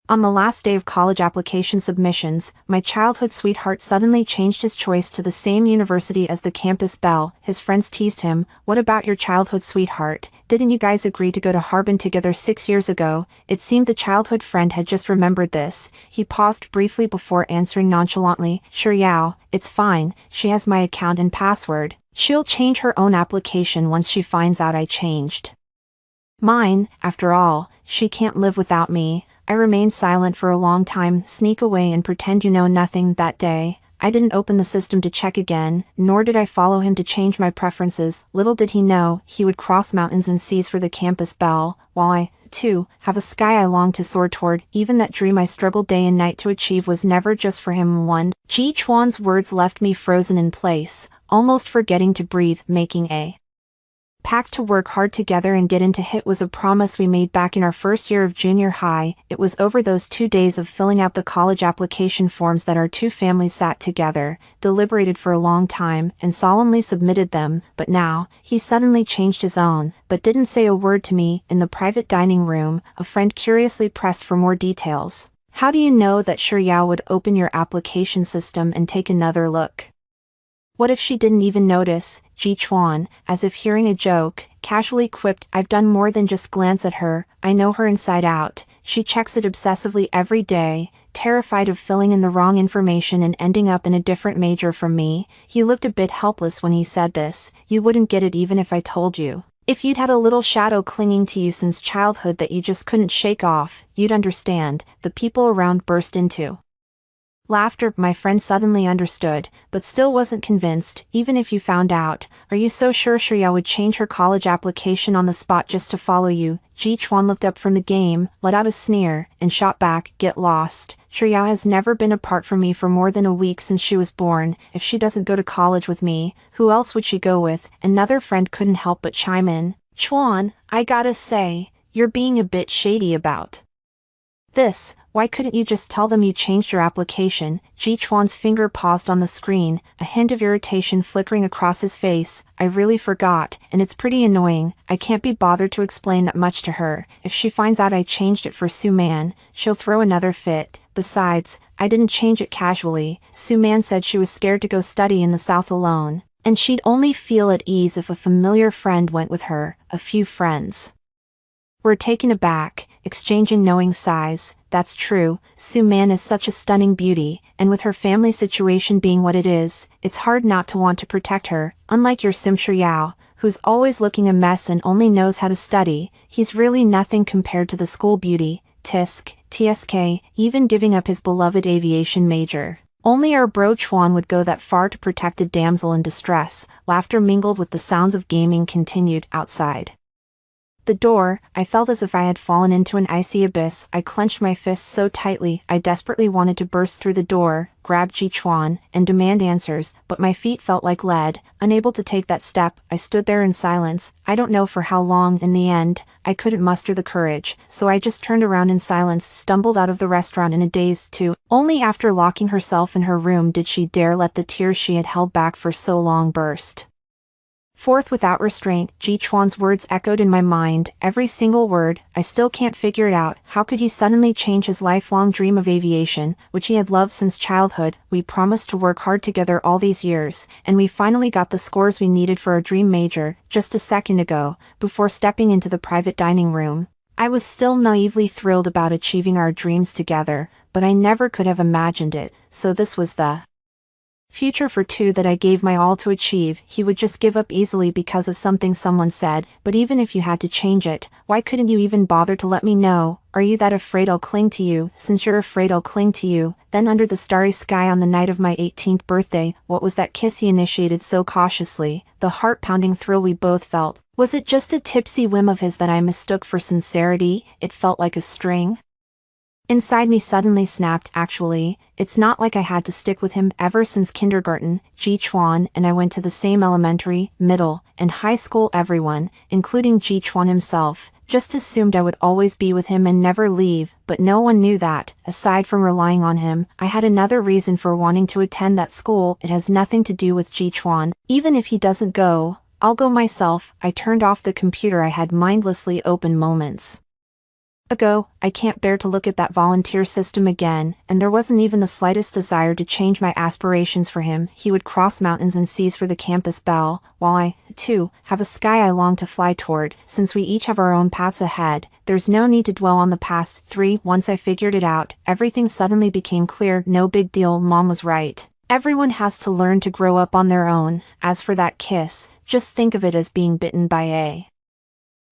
On the last day of college application submissions, my childhood sweetheart suddenly changed his choice to the same university as the campus belle. His friends teased him, "What about your childhood sweetheart? Didn't you guys agree to go to Harbin together 6 years ago?" It seemed the childhood friend had just remembered this. He paused briefly before answering nonchalantly, "Sure Yao, it's fine, she has my account and password. She'll change her own application once she finds out I changed mine. After all, she can't live without me." I remained silent for a long time, sneak away and pretend you know nothing. That day, I didn't open the system to check again, nor did I follow him to change my preferences. Little did he know, he would cross mountains and seas for the campus belle, while I, too, have a sky I long to soar toward. Even that dream I struggled day and night to achieve was never just for him. Ji Chuan's words left me frozen in place, almost forgetting to breathe. Making a pact to work hard together and get into HIT was a promise we made back in our first year of junior high. It was over those 2 days of filling out the college application forms that our two families sat together, deliberated for a long time, and solemnly submitted them. But now, he suddenly changed his own, but didn't say a word to me. In the private dining room, a friend curiously pressed for more details. "How do you know that Sure Yao would open your application system and take another look? What if she didn't even notice?" Ji Chuan, as if hearing a joke, casually quipped, "I've done more than just glance at her, I know her inside out. She checks it obsessively every day, terrified of filling in the wrong information and ending up in a different major from me." He looked a bit helpless when he said this. "You wouldn't get it even if I told you. If you'd had a little shadow clinging to you since childhood that you just couldn't shake off, you'd understand." The people around burst into laughter. My friend suddenly understood, but still wasn't convinced. "Even if you found out, are you so sure Sure Yao would change her college application on the spot just to follow you?" Ji Chuan looked up from the game, let out a sneer, and shot back, "Get lost. Sure Yao has never been apart from me for more than a week since she was born. If she doesn't go to college with me, who else would she go with?" Another friend couldn't help but chime in. "Chuan, I gotta say, you're being a bit shady about this. Why couldn't you just tell them you changed your application?" Ji Chuan's finger paused on the screen, a hint of irritation flickering across his face. "I really forgot, and it's pretty annoying. I can't be bothered to explain that much to her. If she finds out I changed it for Su Man, she'll throw another fit. Besides, I didn't change it casually. Su Man said she was scared to go study in the South alone, and she'd only feel at ease if a familiar friend went with her." A few friends were taken aback, exchanging knowing sighs. "That's true, Su Man is such a stunning beauty, and with her family situation being what it is, it's hard not to want to protect her. Unlike your Sim Sure Yao, who's always looking a mess and only knows how to study, he's really nothing compared to the school beauty, TSK, even giving up his beloved aviation major. Only our bro Chuan would go that far to protect a damsel in distress." Laughter mingled with the sounds of gaming continued. Outside the door, I felt as if I had fallen into an icy abyss. I clenched my fists so tightly, I desperately wanted to burst through the door, grab Ji Chuan, and demand answers, but my feet felt like lead. Unable to take that step, I stood there in silence. I don't know for how long. In the end, I couldn't muster the courage, so I just turned around in silence, stumbled out of the restaurant in a daze too. Only after locking herself in her room did she dare let the tears she had held back for so long burst forth without restraint. Ji Chuan's words echoed in my mind, every single word. "I still can't figure it out. How could he suddenly change his lifelong dream of aviation, which he had loved since childhood? We promised to work hard together all these years, and we finally got the scores we needed for our dream major, just a second ago." Before stepping into the private dining room, I was still naively thrilled about achieving our dreams together, but I never could have imagined it. So this was the future for two that I gave my all to achieve. He would just give up easily because of something someone said. But even if you had to change it, why couldn't you even bother to let me know? Are you that afraid I'll cling to you? Since you're afraid I'll cling to you, then under the starry sky on the night of my 18th birthday, what was that kiss he initiated so cautiously? The heart-pounding thrill we both felt. Was it just a tipsy whim of his that I mistook for sincerity? It felt like a string inside me suddenly snapped. Actually, it's not like I had to stick with him ever since kindergarten. Ji Chuan and I went to the same elementary, middle, and high school. Everyone, including Ji Chuan himself, just assumed I would always be with him and never leave, but no one knew that, aside from relying on him, I had another reason for wanting to attend that school. It has nothing to do with Ji Chuan. Even if he doesn't go, I'll go myself. I turned off the computer I had mindlessly opened moments ago, I can't bear to look at that volunteer system again, and there wasn't even the slightest desire to change my aspirations for him. He would cross mountains and seas for the campus belle, while I, too, have a sky I long to fly toward. Since we each have our own paths ahead, there's no need to dwell on the past. 3. Once I figured it out, everything suddenly became clear. No big deal, Mom was right. Everyone has to learn to grow up on their own. As for that kiss, just think of it as being bitten by a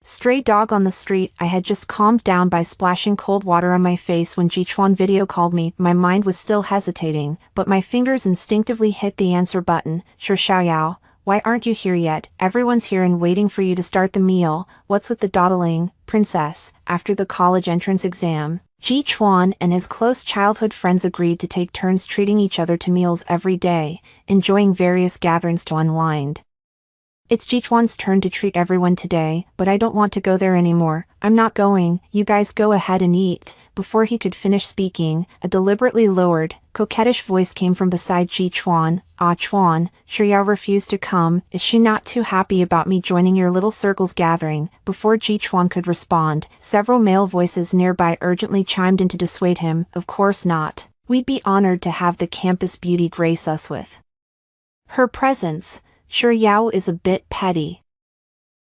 stray dog on the street. I had just calmed down by splashing cold water on my face when Jichuan video called me. My mind was still hesitating, but my fingers instinctively hit the answer button. Sure, Xiaoyao, why aren't you here yet? Everyone's here and waiting for you to start the meal. What's with the dawdling, princess? After the college entrance exam, Jichuan and his close childhood friends agreed to take turns treating each other to meals every day, enjoying various gatherings to unwind. It's Jichuan's turn to treat everyone today, but I don't want to go there anymore. I'm not going, you guys go ahead and eat. Before he could finish speaking, a deliberately lowered, coquettish voice came from beside Jichuan. Ah, Chuan, Shuyao refused to come. Is she not too happy about me joining your little circle's gathering? Before Jichuan could respond, several male voices nearby urgently chimed in to dissuade him. Of course not. We'd be honored to have the campus beauty grace us with her presence. Shuyao is a bit petty.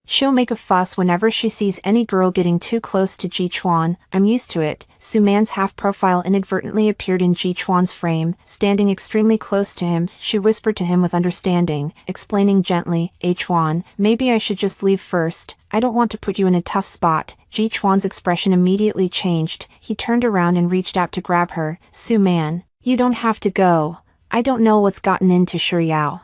She'll make a fuss whenever she sees any girl getting too close to Jichuan. I'm used to it. Su Man's half-profile inadvertently appeared in Jichuan's frame, standing extremely close to him. She whispered to him with understanding, explaining gently, Chuan, maybe I should just leave first. I don't want to put you in a tough spot. Jichuan's expression immediately changed. He turned around and reached out to grab her. Su Man, you don't have to go. I don't know what's gotten into Shuyao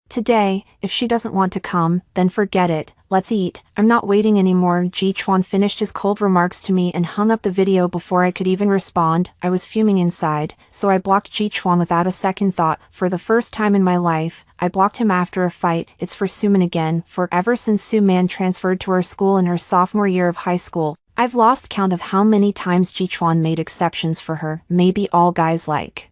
today. If she doesn't want to come, then forget it. Let's eat. I'm not waiting anymore. Jichuan finished his cold remarks to me and hung up the video before I could even respond. I was fuming inside, so I blocked Jichuan without a second thought. For the first time in my life, I blocked him after a fight. It's for Su Man again. For ever since Su Man transferred to our school in her sophomore year of high school, I've lost count of how many times Jichuan made exceptions for her. Maybe all guys like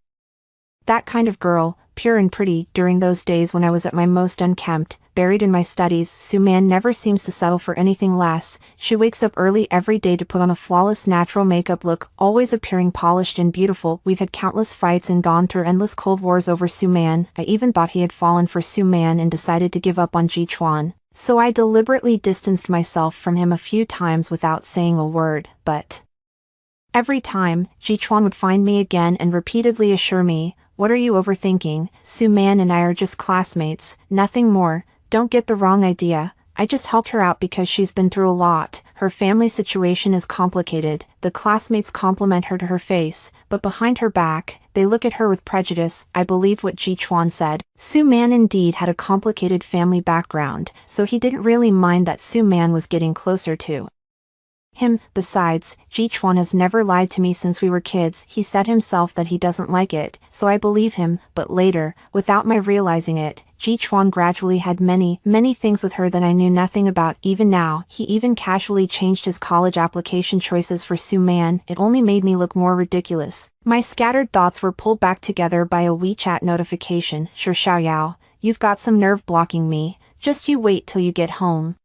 that kind of girl, pure and pretty. During those days when I was at my most unkempt, buried in my studies, Su Man never seems to settle for anything less. She wakes up early every day to put on a flawless natural makeup look, always appearing polished and beautiful. We've had countless fights and gone through endless cold wars over Su Man. I even thought he had fallen for Su Man and decided to give up on Jichuan. So I deliberately distanced myself from him a few times without saying a word, but every time, Jichuan would find me again and repeatedly assure me, what are you overthinking? Su Man and I are just classmates, nothing more. Don't get the wrong idea. I just helped her out because she's been through a lot. Her family situation is complicated. The classmates compliment her to her face, but behind her back, they look at her with prejudice. I believed what Jichuan said. Su Man indeed had a complicated family background, so he didn't really mind that Su Man was getting closer to him. Besides, Jichuan has never lied to me since we were kids. He said himself that he doesn't like it, so I believe him. But later, without my realizing it, Jichuan gradually had many things with her that I knew nothing about. Even now, he even casually changed his college application choices for Su Man. It only made me look more ridiculous. My scattered thoughts were pulled back together by a WeChat notification. Sure, Xiaoyao, you've got some nerve blocking me. Just you wait till you get home.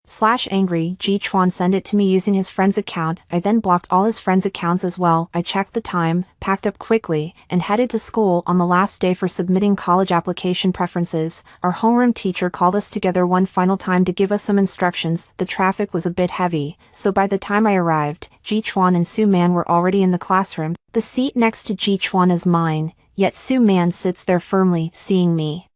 /angry, Jichuan sent it to me using his friend's account. I then blocked all his friends' accounts as well. I checked the time, packed up quickly, and headed to school. On the last day for submitting college application preferences, our homeroom teacher called us together one final time to give us some instructions. The traffic was a bit heavy, so by the time I arrived, Jichuan and Su Man were already in the classroom. The seat next to Jichuan is mine, yet Su Man sits there firmly. Seeing me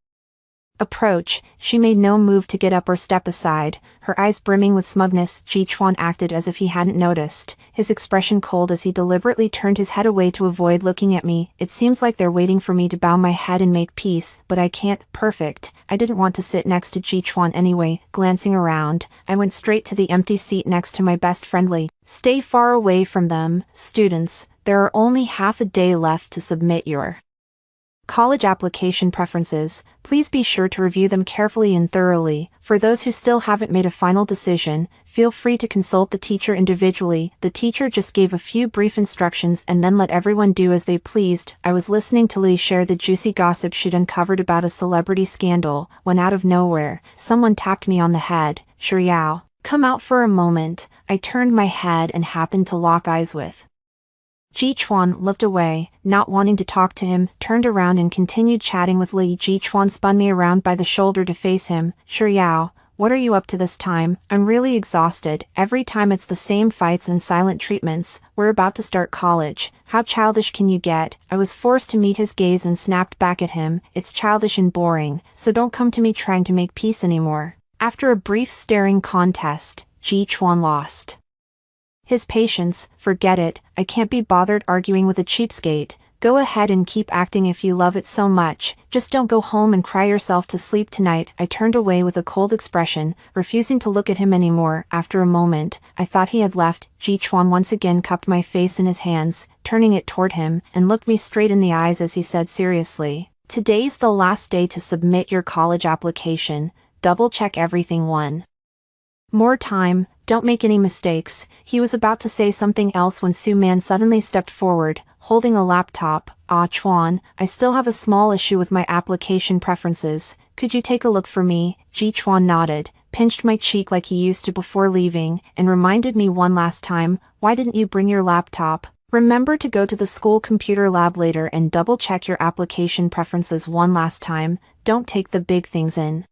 approach, she made no move to get up or step aside, her eyes brimming with smugness. Jichuan acted as if he hadn't noticed, his expression cold as he deliberately turned his head away to avoid looking at me. It seems like they're waiting for me to bow my head and make peace, but I can't. Perfect. I didn't want to sit next to Jichuan anyway. Glancing around, I went straight to the empty seat next to my best friend Li. Stay far away from them, students. There are only half a day left to submit your college application preferences. Please be sure to review them carefully and thoroughly. For those who still haven't made a final decision, feel free to consult the teacher individually. The teacher just gave a few brief instructions and then let everyone do as they pleased. I was listening to Li share the juicy gossip she'd uncovered about a celebrity scandal, when out of nowhere, someone tapped me on the head. Shuyao, Come out for a moment. I turned my head and happened to lock eyes with Ji-chuan. Looked away, not wanting to talk to him, turned around and continued chatting with Li. Ji-chuan spun me around by the shoulder to face him. Sure Yao, what are you up to this time? I'm really exhausted. Every time it's the same fights and silent treatments. We're about to start college. How childish can you get? I was forced to meet his gaze and snapped back at him. It's childish and boring, so don't come to me trying to make peace anymore. After a brief staring contest, Ji-chuan lost his patience. Forget it, I can't be bothered arguing with a cheapskate. Go ahead and keep acting if you love it so much, just don't go home and cry yourself to sleep tonight. I turned away with a cold expression, refusing to look at him anymore. After a moment, I thought he had left. Ji-chuan once again cupped my face in his hands, turning it toward him, and looked me straight in the eyes as he said seriously, "Today's the last day to submit your college application. Double-check everything one more time, don't make any mistakes." He was about to say something else when Su-man suddenly stepped forward, holding a laptop. "Ah, Chuan, I still have a small issue with my application preferences. Could you take a look for me?" Ji-chuan nodded, pinched my cheek like he used to before leaving, and reminded me one last time, "Why didn't you bring your laptop? Remember to go to the school computer lab later and double-check your application preferences one last time. Don't take the big things in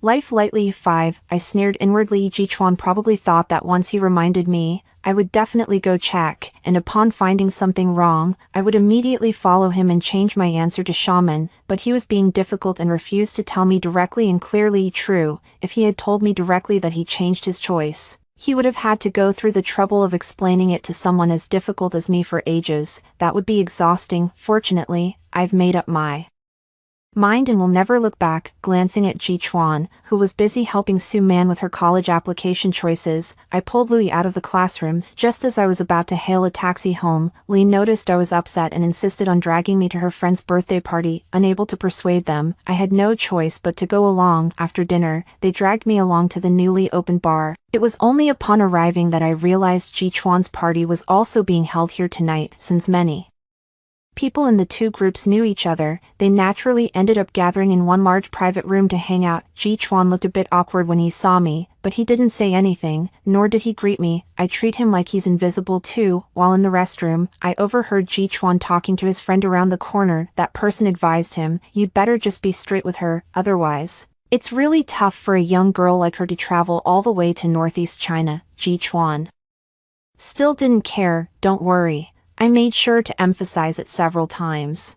life lightly." 5. I sneered inwardly. Ji-chuan probably thought that once he reminded me, I would definitely go check, and upon finding something wrong, I would immediately follow him and change my answer to shaman, but he was being difficult and refused to tell me directly and clearly. True, if he had told me directly that he changed his choice, he would have had to go through the trouble of explaining it to someone as difficult as me for ages. That would be exhausting. Fortunately, I've made up my mind and will never look back. Glancing at Ji-chuan, who was busy helping Su-man with her college application choices, I pulled Louis out of the classroom. Just as I was about to hail a taxi home, Lee noticed I was upset and insisted on dragging me to her friend's birthday party. Unable to persuade them, I had no choice but to go along. After dinner, they dragged me along to the newly opened bar. It was only upon arriving that I realized Ji-chuan's party was also being held here tonight. Since many people in the two groups knew each other, they naturally ended up gathering in one large private room to hang out. Ji-chuan looked a bit awkward when he saw me, but he didn't say anything, nor did he greet me. I treat him like he's invisible too. While in the restroom, I overheard Ji-chuan talking to his friend around the corner. That person advised him, "You'd better just be straight with her, otherwise it's really tough for a young girl like her to travel all the way to northeast China." Ji-chuan still didn't care. "Don't worry." I made sure to emphasize it several times.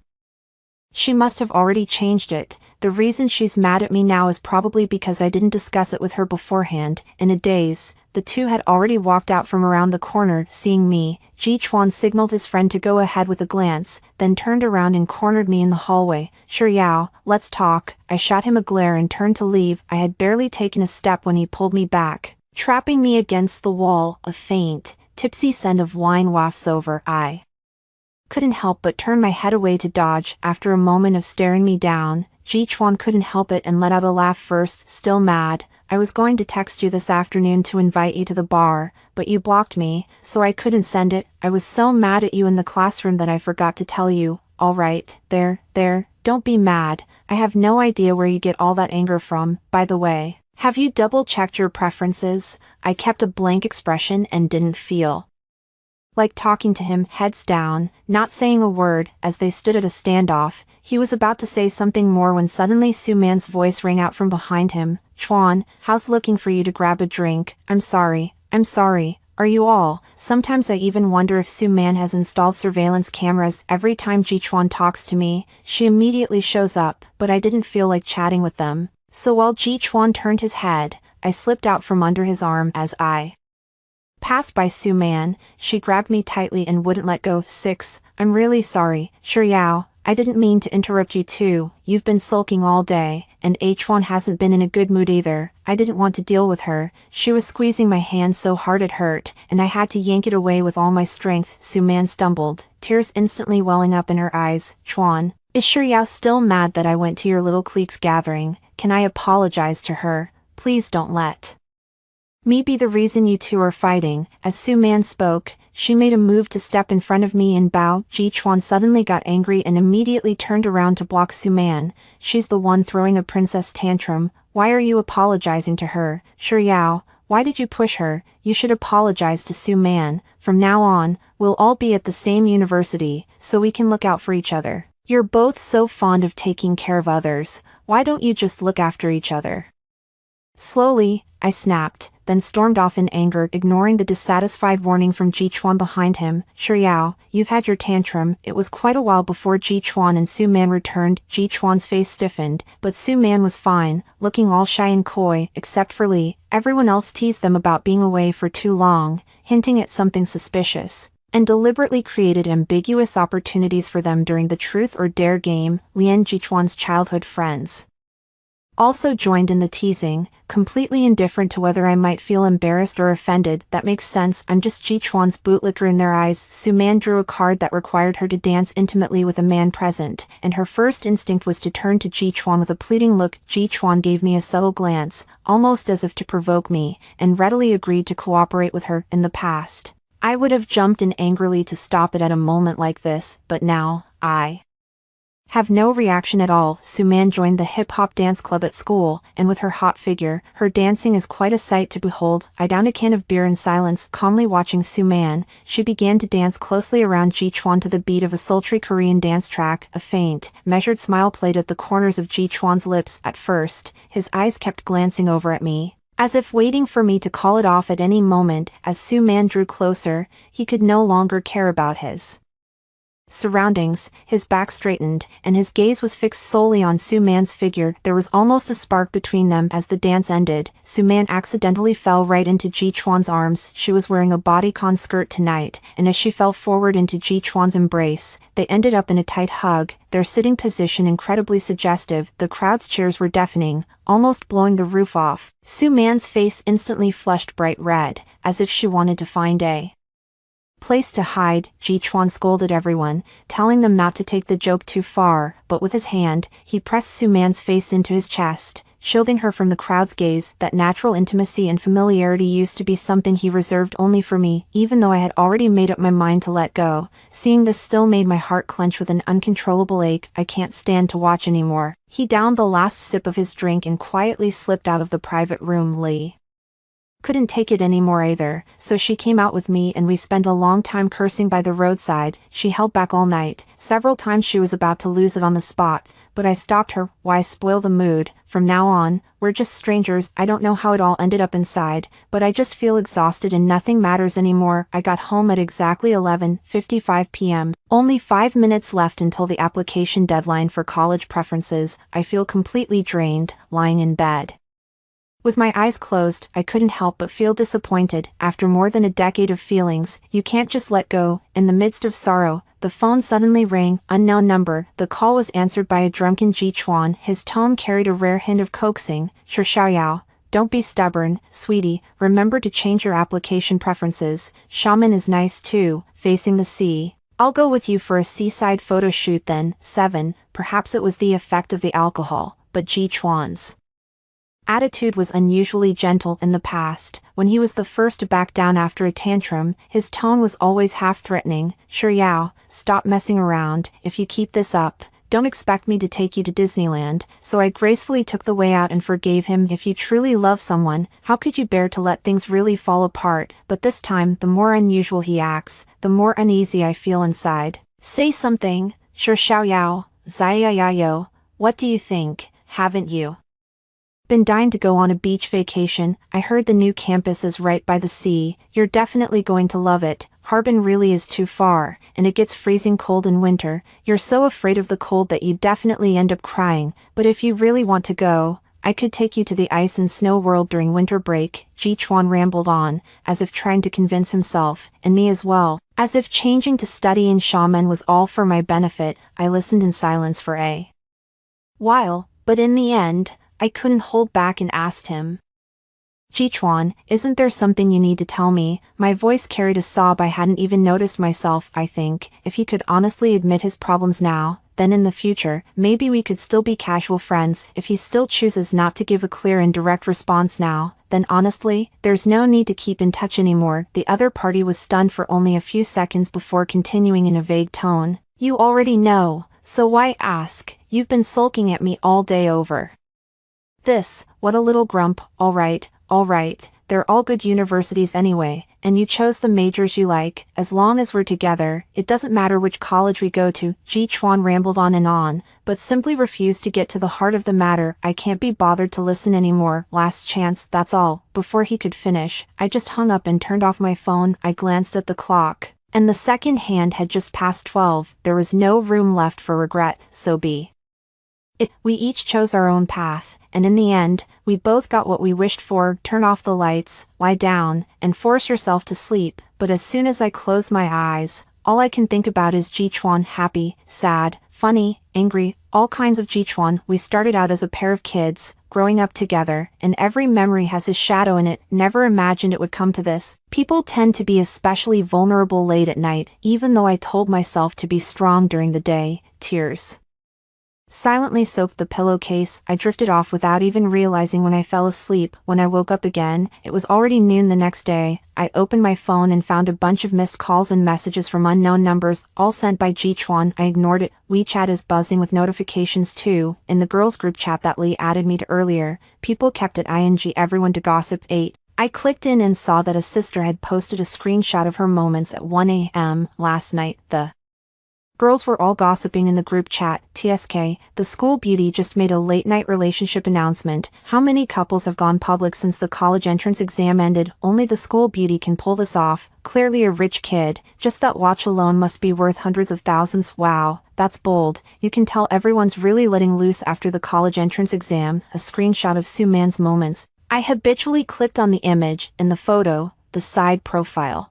She must have already changed it. The reason she's mad at me now is probably because I didn't discuss it with her beforehand. In a daze, the two had already walked out from around the corner. Seeing me, Ji-chuan signaled his friend to go ahead with a glance, then turned around and cornered me in the hallway. "Sure Yao, let's talk." I shot him a glare and turned to leave. I had barely taken a step when he pulled me back, trapping me against the wall. A faint, tipsy scent of wine wafts over. I couldn't help but turn my head away to dodge. After a moment of staring me down, Ji-chuan couldn't help it and let out a laugh. "First, still mad? I was going to text you this afternoon to invite you to the bar, but you blocked me, so I couldn't send it. I was so mad at you in the classroom that I forgot to tell you." "All right, there, don't be mad. I have no idea where you get all that anger from. By the way, have you double-checked your preferences?" I kept a blank expression and didn't feel like talking to him. Heads down, not saying a word, as they stood at a standoff. He was about to say something more when suddenly Su-man's voice rang out from behind him. "Chuan, how's looking for you to grab a drink?" I'm sorry. Are you all?" Sometimes I even wonder if Su-man has installed surveillance cameras. Every time Ji-chuan talks to me, she immediately shows up, but I didn't feel like chatting with them. So while Ji-chuan turned his head, I slipped out from under his arm. As I passed by Su-man, she grabbed me tightly and wouldn't let go. 6. I'm really sorry. Sure Yao, I didn't mean to interrupt you too. You've been sulking all day, and Chuan hasn't been in a good mood either. I didn't want to deal with her. She was squeezing my hand so hard it hurt, and I had to yank it away with all my strength. Su-man stumbled, tears instantly welling up in her eyes. "Chuan, is Sure Yao still mad that I went to your little clique's gathering? Can I apologize to her? Please don't let me be the reason you two are fighting." As Su-man spoke, she made a move to step in front of me and bow. Ji-chuan suddenly got angry and immediately turned around to block Su-man. "She's the one throwing a princess tantrum. Why are you apologizing to her?" "Sure Yao, Why did you push her? You should apologize to Su-man. From now on, we'll all be at the same university, so we can look out for each other. You're both so fond of taking care of others, why don't you just look after each other? Slowly, I snapped, then stormed off in anger, ignoring the dissatisfied warning from Ji-chuan behind him. Sure Yao, you've had your tantrum. It was quite a while before Ji-chuan and Su-man returned. Ji-chuan's face stiffened, but Su-man was fine, looking all shy and coy, except for Li. Everyone else teased them about being away for too long, hinting at something suspicious, and deliberately created ambiguous opportunities for them during the Truth or Dare game. Li and Ji-chuan's childhood friends also joined in the teasing, completely indifferent to whether I might feel embarrassed or offended. That makes sense, I'm just Ji-chuan's bootlicker in their eyes. Su-man drew a card that required her to dance intimately with a man present, and her first instinct was to turn to Ji-chuan with a pleading look. Ji-chuan gave me a subtle glance, almost as if to provoke me, and readily agreed to cooperate with her. In the past, I would have jumped in angrily to stop it at a moment like this, but now, I have no reaction at all. Su-man joined the hip-hop dance club at school, and with her hot figure, her dancing is quite a sight to behold. I downed a can of beer in silence, calmly watching Su-man. She began to dance closely around Ji-chuan to the beat of a sultry Korean dance track. A faint, measured smile played at the corners of Ji-chuan's lips. At first, his eyes kept glancing over at me, as if waiting for me to call it off at any moment. As Su-man drew closer, he could no longer care about his surroundings. His back straightened, and his gaze was fixed solely on Su-man's figure. There was almost a spark between them. As the dance ended, Su-man accidentally fell right into Ji-chuan's arms. She was wearing a bodycon skirt tonight, and as she fell forward into Ji-chuan's embrace, they ended up in a tight hug, their sitting position incredibly suggestive. The crowd's cheers were deafening, almost blowing the roof off. Su-man's face instantly flushed bright red, as if she wanted to find a place to hide. Ji-chuan scolded everyone, telling them not to take the joke too far, but with his hand, he pressed Su-man's face into his chest, shielding her from the crowd's gaze. That natural intimacy and familiarity used to be something he reserved only for me, even though I had already made up my mind to let go. Seeing this still made my heart clench with an uncontrollable ache. I can't stand to watch anymore. He downed the last sip of his drink and quietly slipped out of the private room. Li couldn't take it anymore either, so she came out with me and we spent a long time cursing by the roadside. She held back all night. Several times she was about to lose it on the spot, but I stopped her. Why spoil the mood? From now on, we're just strangers. I don't know how it all ended up inside, but I just feel exhausted and nothing matters anymore. I got home at exactly 11:55 p.m. Only 5 minutes left until the application deadline for college preferences. I feel completely drained, lying in bed. With my eyes closed, I couldn't help but feel disappointed. After more than a decade of feelings, you can't just let go. In the midst of sorrow, the phone suddenly rang. Unknown number. The call was answered by a drunken Ji-chuan. His tone carried a rare hint of coaxing. Sure Xiaoyao, don't be stubborn, sweetie. Remember to change your application preferences. Shaman is nice too, facing the sea. I'll go with you for a seaside photo shoot then. 7. Perhaps it was the effect of the alcohol, but Ji-chuan's attitude was unusually gentle in the past. When he was the first to back down after a tantrum, his tone was always half-threatening. Sure Yao, stop messing around. If you keep this up, don't expect me to take you to Disneyland. So I gracefully took the way out and forgave him. If you truly love someone, how could you bear to let things really fall apart? But this time, the more unusual he acts, the more uneasy I feel inside. Say something. Sure Xiaoyao, Zaiyayayo, what do you think? Haven't you been dying to go on a beach vacation? I heard the new campus is right by the sea. You're definitely going to love it. Harbin really is too far, and it gets freezing cold in winter. You're so afraid of the cold that you'd definitely end up crying, but if you really want to go, I could take you to the ice and snow world during winter break. Ji-chuan rambled on, as if trying to convince himself, and me as well, as if changing to studying shaman was all for my benefit. I listened in silence for a while, but in the end, I couldn't hold back and asked him, Ji-chuan, isn't there something you need to tell me? My voice carried a sob. I hadn't even noticed myself. I think, if he could honestly admit his problems now, then in the future, maybe we could still be casual friends. If he still chooses not to give a clear and direct response now, then honestly, there's no need to keep in touch anymore. The other party was stunned for only a few seconds before continuing in a vague tone. You already know, so why ask? You've been sulking at me all day over this. What a little grump. All right, they're all good universities anyway, and you chose the majors you like. As long as we're together, it doesn't matter which college we go to. Ji Chuan rambled on, but simply refused to get to the heart of the matter. I can't be bothered to listen anymore. Last chance, that's all. Before he could finish, I just hung up and turned off my phone. I glanced at the clock, and the second hand had just passed 12. There was no room left for regret, so be it. We each chose our own path, and in the end, we both got what we wished for. Turn off the lights, lie down, and force yourself to sleep. But as soon as I close my eyes, all I can think about is Ji Chuan. Happy, sad, funny, angry, all kinds of Ji Chuan. We started out as a pair of kids, growing up together, and every memory has his shadow in it. Never imagined it would come to this. People tend to be especially vulnerable late at night, even though I told myself to be strong during the day. Tears silently soaked the pillowcase. I drifted off without even realizing when I fell asleep. When I woke up again, it was already noon the next day. I opened my phone and found a bunch of missed calls and messages from unknown numbers, all sent by Ji Chuan. I ignored it. WeChat is buzzing with notifications too. In the girls group chat that Lee added me to earlier, people kept it ing everyone to gossip. 8. I clicked in and saw that a sister had posted a screenshot of her moments at 1 a.m. last night. The girls were all gossiping in the group chat. TSK, the school beauty just made a late-night relationship announcement. How many couples have gone public since the college entrance exam ended? Only the school beauty can pull this off. Clearly a rich kid. Just that watch alone must be worth hundreds of thousands. Wow, that's bold. You can tell everyone's really letting loose after the college entrance exam. A screenshot of Su Man's moments. I habitually clicked on the image. In the photo, the side profile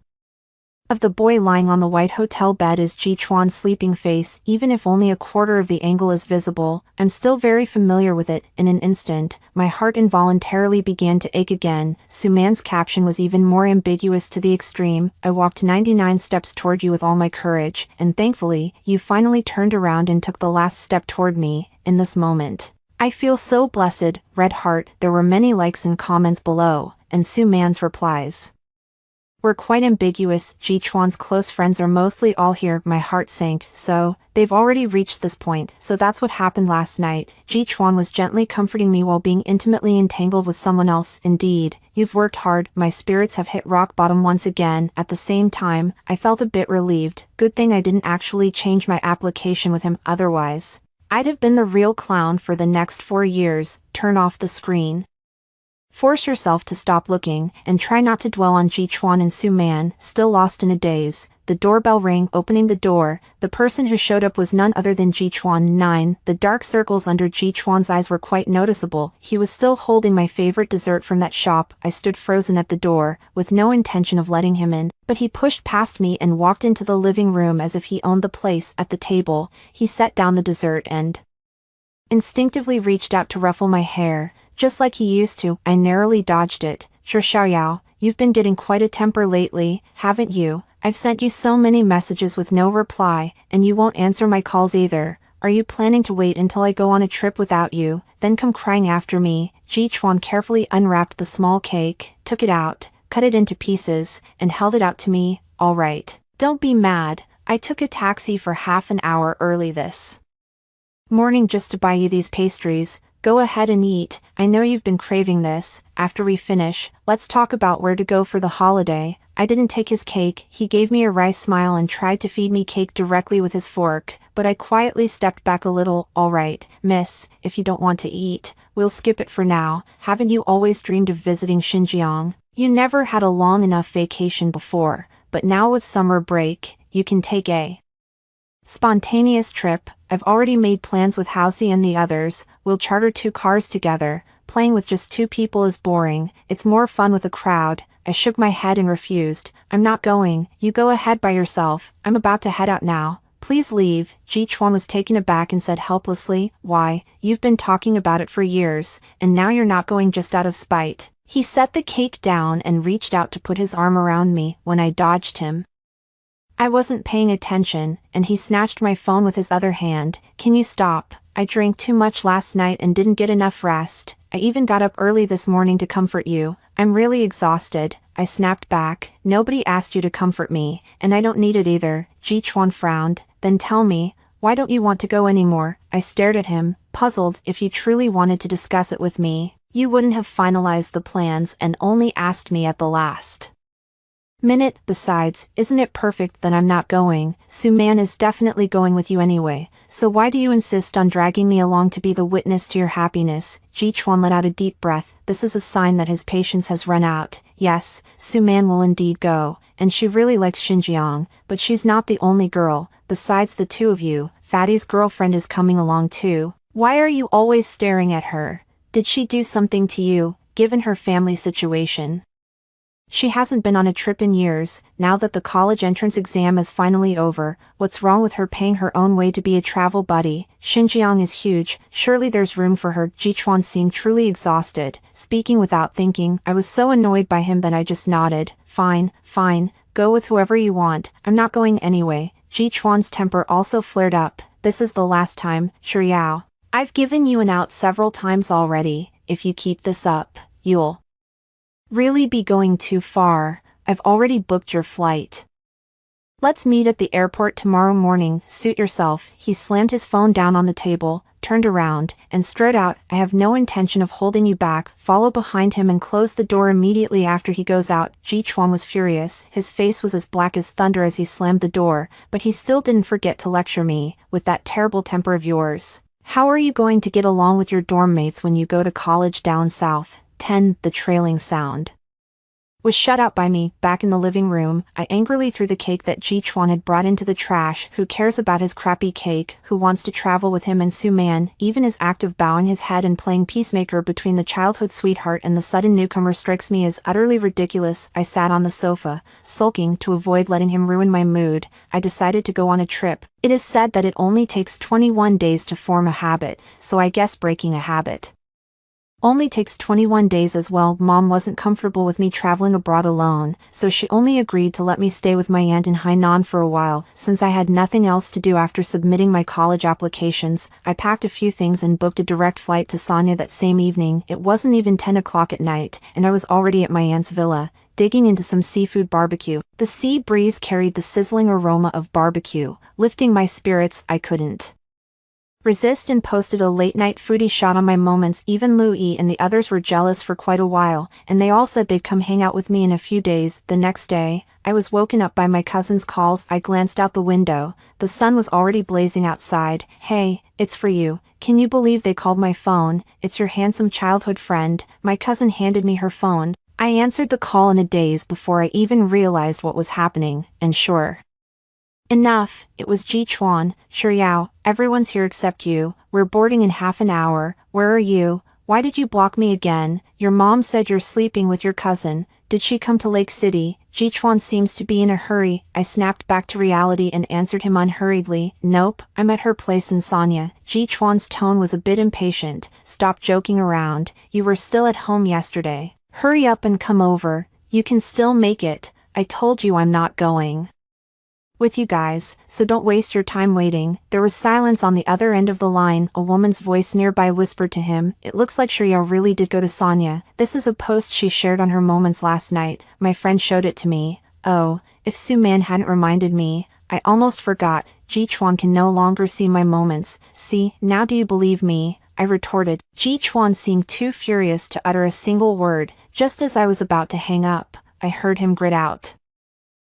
of the boy lying on the white hotel bed is Ji Chuan's sleeping face. Even if only a quarter of the angle is visible, I'm still very familiar with it. In an instant, my heart involuntarily began to ache again. Su Man's caption was even more ambiguous to the extreme. I walked 99 steps toward you with all my courage, and thankfully, you finally turned around and took the last step toward me. In this moment, I feel so blessed. Red heart. There were many likes and comments below, and Su Man's replies were quite ambiguous. Ji Chuan's close friends are mostly all here. My heart sank. So, they've already reached this point. So that's what happened last night. Ji Chuan was gently comforting me while being intimately entangled with someone else. Indeed, you've worked hard. My spirits have hit rock bottom once again. At the same time, I felt a bit relieved. Good thing I didn't actually change my application with him, otherwise I'd have been the real clown for the next 4 years. Turn off the screen. Force yourself to stop looking, and try not to dwell on Ji Chuan and Su Man. Still lost in a daze, the doorbell rang. Opening the door, the person who showed up was none other than Ji Chuan. 9. The dark circles under Ji Chuan's eyes were quite noticeable. He was still holding my favorite dessert from that shop. I stood frozen at the door, with no intention of letting him in, but he pushed past me and walked into the living room as if he owned the place. At the table, he set down the dessert and instinctively reached out to ruffle my hair. Just like he used to, I narrowly dodged it. Sure, Xiaoyao, you've been getting quite a temper lately, haven't you? I've sent you so many messages with no reply, and you won't answer my calls either. Are you planning to wait until I go on a trip without you, then come crying after me? Ji Chuan carefully unwrapped the small cake, took it out, cut it into pieces, and held it out to me. All right. Don't be mad. I took a taxi for half an hour early this morning just to buy you these pastries. Go ahead and eat. I know you've been craving this. After we finish, let's talk about where to go for the holiday. I didn't take his cake. He gave me a wry smile and tried to feed me cake directly with his fork, but I quietly stepped back a little. All right, miss, if you don't want to eat, we'll skip it for now. Haven't you always dreamed of visiting Xinjiang? You never had a long enough vacation before, but now with summer break, you can take a spontaneous trip. I've already made plans with Housey and the others. We'll charter 2 cars together. Playing with just 2 people is boring. It's more fun with a crowd. I shook my head and refused. I'm not going. You go ahead by yourself. I'm about to head out now. Please leave. Ji Chuan was taken aback and said helplessly, why, you've been talking about it for years, and now you're not going just out of spite. He set the cake down and reached out to put his arm around me when I dodged him. I wasn't paying attention, and he snatched my phone with his other hand. Can you stop? I drank too much last night and didn't get enough rest. I even got up early this morning to comfort you. I'm really exhausted. I snapped back. Nobody asked you to comfort me, and I don't need it either. Ji Chuan frowned. Then tell me, why don't you want to go anymore? I stared at him, puzzled. If you truly wanted to discuss it with me, You wouldn't have finalized the plans and only asked me at the last minute. Besides, isn't it perfect that I'm not going? Suman is definitely going with you anyway, so why do you insist on dragging me along to be the witness to your happiness? Jichuan let out a deep breath. This is a sign that his patience has run out. Yes, Suman will indeed go, and she really likes Xinjiang, but she's not the only girl. Besides the two of you, Fatty's girlfriend is coming along too. Why are you always staring at her? Did she do something to you, given her family situation? She hasn't been on a trip in years. Now that the college entrance exam is finally over, what's wrong with her paying her own way to be a travel buddy? Xinjiang is huge, surely there's room for her. Jichuan seemed truly exhausted, speaking without thinking. I was so annoyed by him that I just nodded. Fine, fine, go with whoever you want, I'm not going anyway. Jichuan's temper also flared up. This is the last time, Shiryao. I've given you an out several times already. If you keep this up, you'll really be going too far. I've already booked your flight. Let's meet at the airport tomorrow morning. Suit yourself. He slammed his phone down on the table, turned around, and strode out. I have no intention of holding you back. Follow behind him and close the door immediately after he goes out. Jichuan was furious. His face was as black as thunder as he slammed the door, but he still didn't forget to lecture me. With that terrible temper of yours, how are you going to get along with your dorm mates when you go to college down south? 10. The trailing sound was shut out by me. Back in the living room, I angrily threw the cake that Jichuan had brought into the trash. Who cares about his crappy cake? Who wants to travel with him and Suman? Even his act of bowing his head and playing peacemaker between the childhood sweetheart and the sudden newcomer strikes me as utterly ridiculous. I sat on the sofa, sulking. To avoid letting him ruin my mood, I decided to go on a trip. It is said that it only takes 21 days to form a habit, so I guess breaking a habit only takes 21 days as well. Mom wasn't comfortable with me traveling abroad alone, so she only agreed to let me stay with my aunt in Hainan for a while. Since I had nothing else to do after submitting my college applications, I packed a few things and booked a direct flight to Sanya that same evening. It wasn't even 10 o'clock at night, and I was already at my aunt's villa, digging into some seafood barbecue. The sea breeze carried the sizzling aroma of barbecue, lifting my spirits. I couldn't resist and posted a late-night foodie shot on my moments. Even Louis and the others were jealous for quite a while, and they all said they'd come hang out with me in a few days. The next day, I was woken up by my cousin's calls. I glanced out the window. The sun was already blazing outside. Hey, it's for you. Can you believe they called my phone? It's your handsome childhood friend. My cousin handed me her phone. I answered the call in a daze before I even realized what was happening, and sure enough, it was Jichuan. Shiryao, everyone's here except you. We're boarding in half an hour. Where are you? Why did you block me again? Your mom said you're sleeping with your cousin. Did she come to Lake City? Jichuan seems to be in a hurry. I snapped back to reality and answered him unhurriedly. Nope, I'm at her place in Sanya. Jichuan's tone was a bit impatient. Stop joking around. You were still at home yesterday. Hurry up and come over. You can still make it. I told you I'm not going with you guys, so don't waste your time waiting. There was silence on the other end of the line. A woman's voice nearby whispered to him, it looks like Shiryao really did go to Sanya. This is a post she shared on her moments last night. My friend showed it to me. Oh, if Suman hadn't reminded me, I almost forgot. Jichuan can no longer see my moments. See, now do you believe me? I retorted. Jichuan seemed too furious to utter a single word. Just as I was about to hang up, I heard him grit out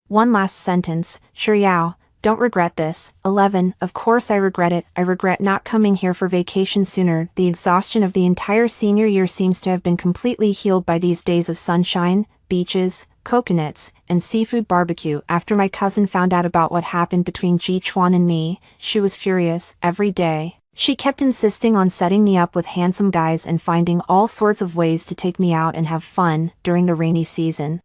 one last sentence. Shiryao, don't regret this. 11. Of course I regret it. I regret not coming here for vacation sooner. The exhaustion of the entire senior year seems to have been completely healed by these days of sunshine, beaches, coconuts, and seafood barbecue. After my cousin found out about what happened between Jichuan and me, she was furious. Every day, she kept insisting on setting me up with handsome guys and finding all sorts of ways to take me out and have fun during the rainy season.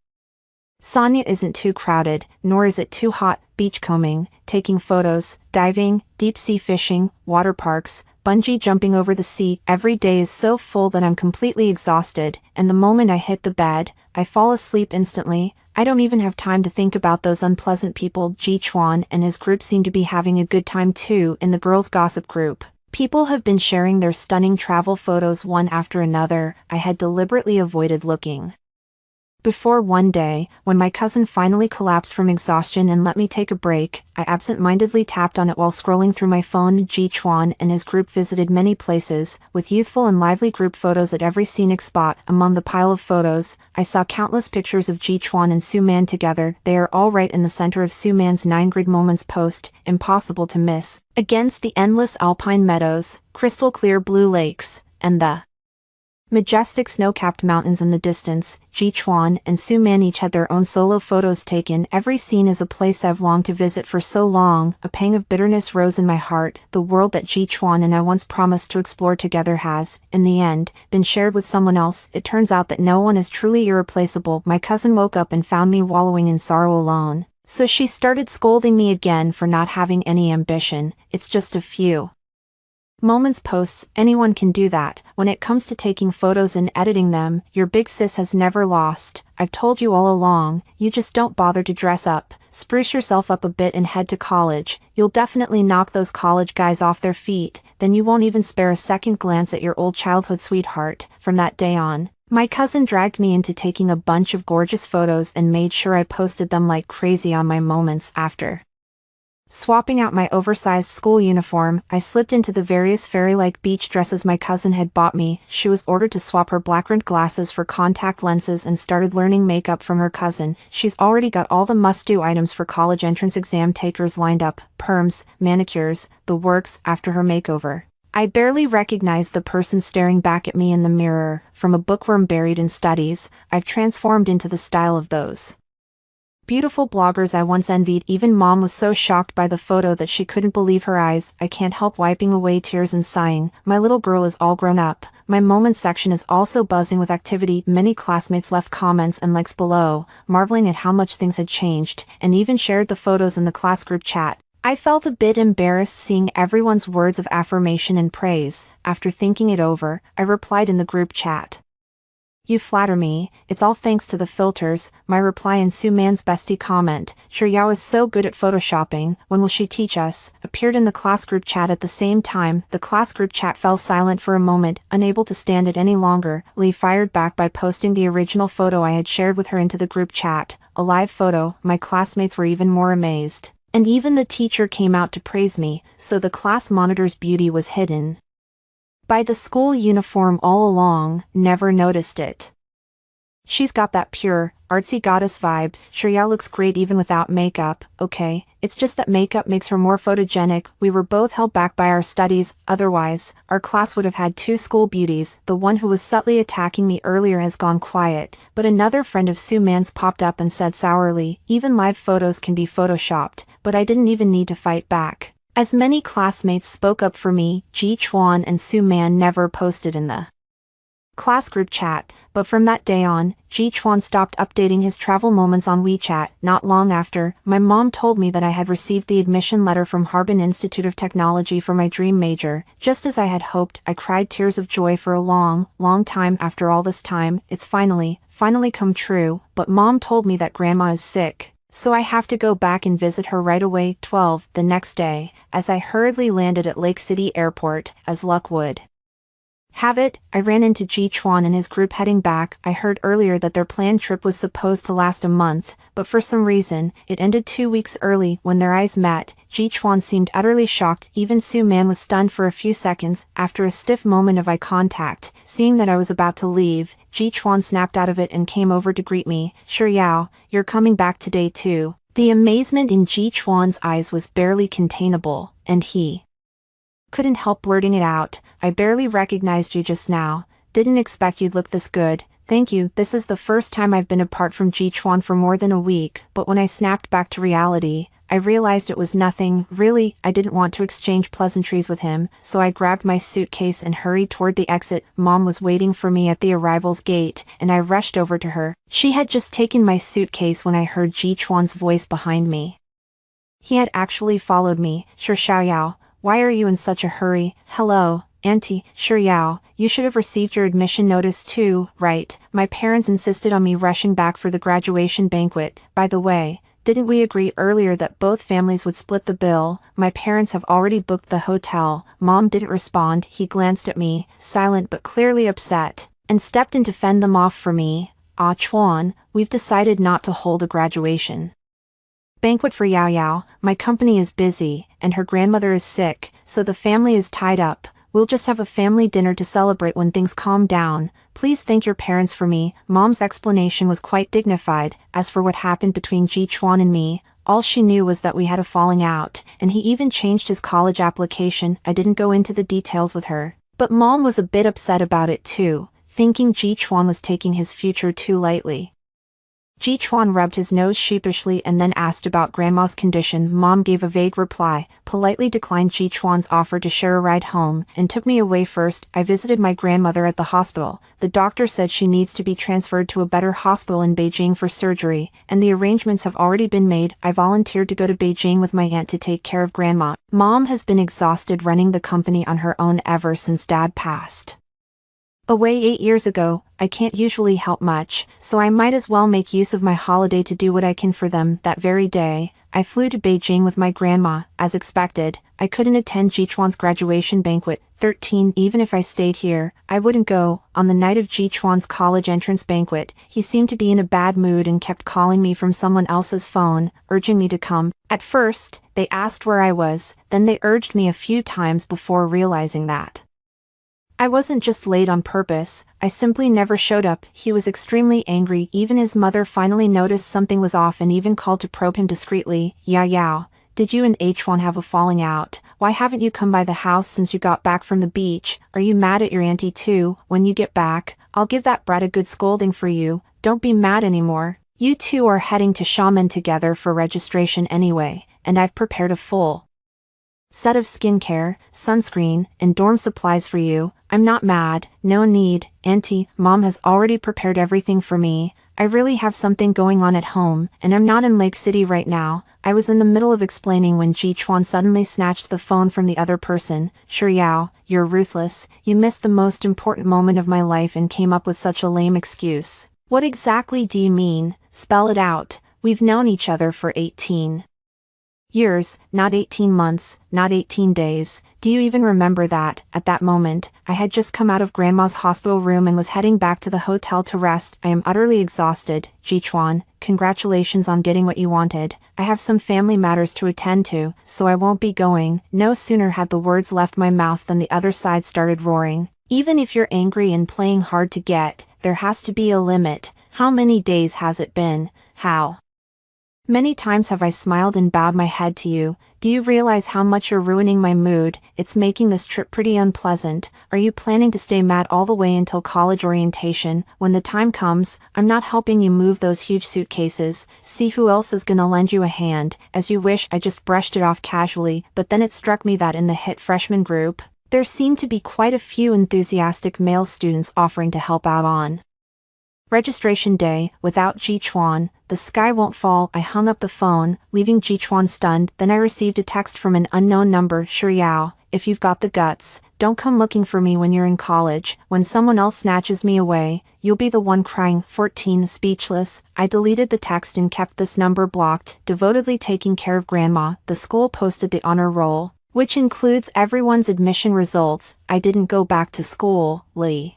Sanya isn't too crowded, nor is it too hot. Beachcombing, taking photos, diving, deep-sea fishing, water parks, bungee jumping over the sea. Every day is so full that I'm completely exhausted, and the moment I hit the bed, I fall asleep instantly. I don't even have time to think about those unpleasant people. Jichuan and his group seem to be having a good time too. In the girls' gossip group, people have been sharing their stunning travel photos one after another. I had deliberately avoided looking Before one day, when my cousin finally collapsed from exhaustion and let me take a break, I absent-mindedly tapped on it while scrolling through my phone. Jichuan and his group visited many places, with youthful and lively group photos at every scenic spot. Among the pile of photos, I saw countless pictures of Jichuan and Su-man together. They are all right in the center of Su-man's 9 Grid Moments post, impossible to miss. Against the endless alpine meadows, crystal clear blue lakes, and the majestic snow-capped mountains in the distance, Jichuan and Su-man each had their own solo photos taken. Every scene is a place I've longed to visit for so long. A pang of bitterness rose in my heart. The world that Jichuan and I once promised to explore together has, in the end, been shared with someone else. It turns out that no one is truly irreplaceable. My cousin woke up and found me wallowing in sorrow alone. So she started scolding me again for not having any ambition. It's just a few moments posts, anyone can do that. When it comes to taking photos and editing them, your big sis has never lost. I've told you all along, you just don't bother to dress up, spruce yourself up a bit and head to college. You'll definitely knock those college guys off their feet, then you won't even spare a second glance at your old childhood sweetheart. From that day on, my cousin dragged me into taking a bunch of gorgeous photos and made sure I posted them like crazy on my moments. After swapping out my oversized school uniform, I slipped into the various fairy-like beach dresses my cousin had bought me. She was ordered to swap her black-rimmed glasses for contact lenses and started learning makeup from her cousin. She's already got all the must-do items for college entrance exam takers lined up, perms, manicures, the works. After her makeover, I barely recognized the person staring back at me in the mirror. From a bookworm buried in studies, I've transformed into the style of those beautiful bloggers I once envied. Even mom was so shocked by the photo that she couldn't believe her eyes. I can't help wiping away tears and sighing. My little girl is all grown up. My moments section is also buzzing with activity. Many classmates left comments and likes below, marveling at how much things had changed, and even shared the photos in the class group chat. I felt a bit embarrassed seeing everyone's words of affirmation and praise. After thinking it over, I replied in the group chat, "You flatter me, it's all thanks to the filters." My reply in Su-man's bestie comment, "Sure Yao is so good at photoshopping, when will she teach us?" appeared in the class group chat at the same time. The class group chat fell silent for a moment, unable to stand it any longer. Lee fired back by posting the original photo I had shared with her into the group chat, a live photo. My classmates were even more amazed, and even the teacher came out to praise me, so the class monitor's beauty was hidden by the school uniform all along. Never noticed it. She's got that pure, artsy goddess vibe. Shreya looks great even without makeup. Okay, it's just that makeup makes her more photogenic. We were both held back by our studies, otherwise, our class would have had 2 school beauties. The one who was subtly attacking me earlier has gone quiet, but another friend of Su-man's popped up and said sourly, "Even live photos can be photoshopped," but I didn't even need to fight back, as many classmates spoke up for me. Jichuan and Su-man never posted in the class group chat, but from that day on, Jichuan stopped updating his travel moments on WeChat. Not long after, my mom told me that I had received the admission letter from Harbin Institute of Technology for my dream major. Just as I had hoped, I cried tears of joy for a long, long time. After all this time, it's finally come true. But mom told me that grandma is sick, so I have to go back and visit her right away. 12. The next day, as I hurriedly landed at Lake City Airport, as luck would have it, I ran into Jichuan and his group heading back. I heard earlier that their planned trip was supposed to last a month, but for some reason, it ended 2 weeks early. When their eyes met, Jichuan seemed utterly shocked. Even Su-man was stunned for a few seconds. After a stiff moment of eye contact, seeing that I was about to leave, Jichuan snapped out of it and came over to greet me. "Sure Yao, you're coming back today too." The amazement in Jichuan's eyes was barely containable, and he couldn't help blurting it out. "I barely recognized you just now. Didn't expect you'd look this good." "Thank you." This is the first time I've been apart from Jichuan for more than a week, but when I snapped back to reality, I realized it was nothing. Really, I didn't want to exchange pleasantries with him, so I grabbed my suitcase and hurried toward the exit. Mom was waiting for me at the arrivals gate, and I rushed over to her. She had just taken my suitcase when I heard Jichuan's voice behind me. He had actually followed me. "Sure Xiaoyao, why are you in such a hurry?" "Hello, Auntie." "Sure Yao, you should have received your admission notice too, right? My parents insisted on me rushing back for the graduation banquet. By the way, didn't we agree earlier that both families would split the bill? My parents have already booked the hotel." Mom didn't respond. He glanced at me, silent but clearly upset, and stepped in to fend them off for me. "Ah Chuan, we've decided not to hold a graduation banquet for Yao Yao. My company is busy, and her grandmother is sick, so the family is tied up. We'll just have a family dinner to celebrate when things calm down. Please thank your parents for me." Mom's explanation was quite dignified. As for what happened between Ji Chuan and me, all she knew was that we had a falling out, and he even changed his college application. I didn't go into the details with her, but Mom was a bit upset about it too, thinking Ji Chuan was taking his future too lightly. Ji Chuan rubbed his nose sheepishly and then asked about Grandma's condition. Mom gave a vague reply, politely declined Ji Chuan's offer to share a ride home, and took me away first. I visited my grandmother at the hospital. The doctor said she needs to be transferred to a better hospital in Beijing for surgery, and the arrangements have already been made. I volunteered to go to Beijing with my aunt to take care of Grandma. Mom has been exhausted running the company on her own ever since Dad passed away 8 years ago. I can't usually help much, so I might as well make use of my holiday to do what I can for them. That very day, I flew to Beijing with my grandma. As expected, I couldn't attend Ji Chuan's graduation banquet. 13. Even if I stayed here, I wouldn't go. On the night of Ji Chuan's college entrance banquet, he seemed to be in a bad mood and kept calling me from someone else's phone, urging me to come. At first, they asked where I was, then they urged me a few times before realizing that I wasn't just late on purpose, I simply never showed up. He was extremely angry. Even his mother finally noticed something was off and even called to probe him discreetly. "Yao Yao, did you and H1 have a falling out? Why haven't you come by the house since you got back from the beach? Are you mad at your auntie too? When you get back, I'll give that brat a good scolding for you. Don't be mad anymore. You two are heading to Xiamen together for registration anyway, and I've prepared a full set of skincare, sunscreen, and dorm supplies for you. I'm not mad, no need, Auntie. Mom has already prepared everything for me. I really have something going on at home, and I'm not in Lake City right now." I was in the middle of explaining when Ji Chuan suddenly snatched the phone from the other person. "Sure Yao, you're ruthless. You missed the most important moment of my life and came up with such a lame excuse." "What exactly do you mean? Spell it out. We've known each other for 18 years, not 18 months, not 18 days. Do you even remember that?" At that moment, I had just come out of Grandma's hospital room and was heading back to the hotel to rest. "I am utterly exhausted, Ji Chuan. Congratulations on getting what you wanted. I have some family matters to attend to, so I won't be going." No sooner had the words left my mouth than the other side started roaring. "Even if you're angry and playing hard to get, there has to be a limit. How many days has it been? How many times have I smiled and bowed my head to you? Do you realize how much you're ruining my mood? It's making this trip pretty unpleasant. Are you planning to stay mad all the way until college orientation? When the time comes, I'm not helping you move those huge suitcases. See who else is gonna lend you a hand." "As you wish." I just brushed it off casually, but then it struck me that in the hit freshman group, there seemed to be quite a few enthusiastic male students offering to help out on registration day. Without Ji Chuan, the sky won't fall. I hung up the phone, leaving Ji Chuan stunned. Then I received a text from an unknown number. "Sure Yao, if you've got the guts, don't come looking for me when you're in college. When someone else snatches me away, you'll be the one crying." 14. Speechless, I deleted the text and kept this number blocked. Devotedly taking care of Grandma, the school posted the honor roll, which includes everyone's admission results. I didn't go back to school. Lee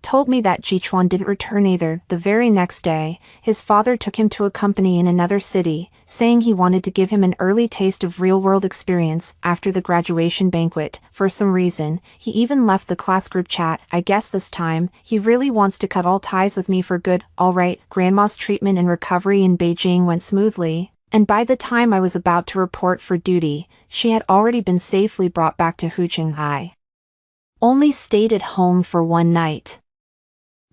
told me that Ji Chuan didn't return either. The very next day, his father took him to a company in another city, saying he wanted to give him an early taste of real-world experience after the graduation banquet. For some reason, he even left the class group chat. I guess this time, he really wants to cut all ties with me for good. Alright, Grandma's treatment and recovery in Beijing went smoothly, and by the time I was about to report for duty, she had already been safely brought back to Huqing. I only stayed at home for one night,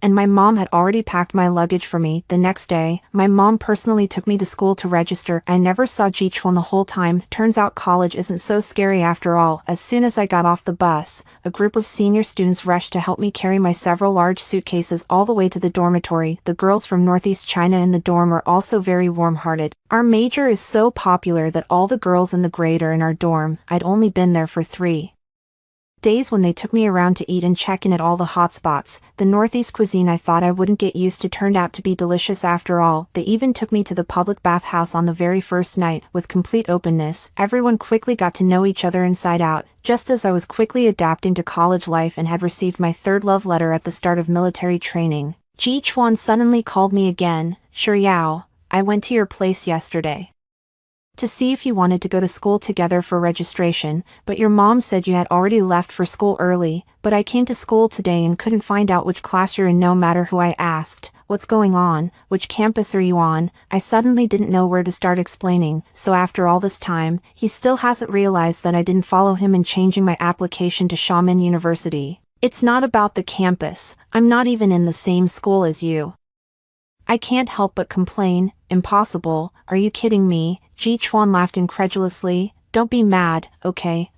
and my mom had already packed my luggage for me. The next day, my mom personally took me to school to register. I never saw Ji Chuan the whole time. Turns out college isn't so scary after all. As soon as I got off the bus, a group of senior students rushed to help me carry my several large suitcases all the way to the dormitory. The girls from Northeast China in the dorm are also very warm-hearted. Our major is so popular that all the girls in the grade are in our dorm. I'd only been there for 3 days when they took me around to eat and check in at all the hot spots. The Northeast cuisine I thought I wouldn't get used to turned out to be delicious after all. They even took me to the public bathhouse on the very first night. With complete openness, everyone quickly got to know each other inside out, just as I was quickly adapting to college life and had received my third love letter at the start of military training. Ji Chuan suddenly called me again. Xiao, I went to your place yesterday to see if you wanted to go to school together for registration, but your mom said you had already left for school early, but I came to school today and couldn't find out which class you're in no matter who I asked. What's going on? Which campus are you on? I suddenly didn't know where to start explaining, so after all this time, he still hasn't realized that I didn't follow him in changing my application to Xiamen University. It's not about the campus, I'm not even in the same school as you. I can't help but complain. Impossible, are you kidding me? Ji Chuan laughed incredulously. Don't be mad, okay,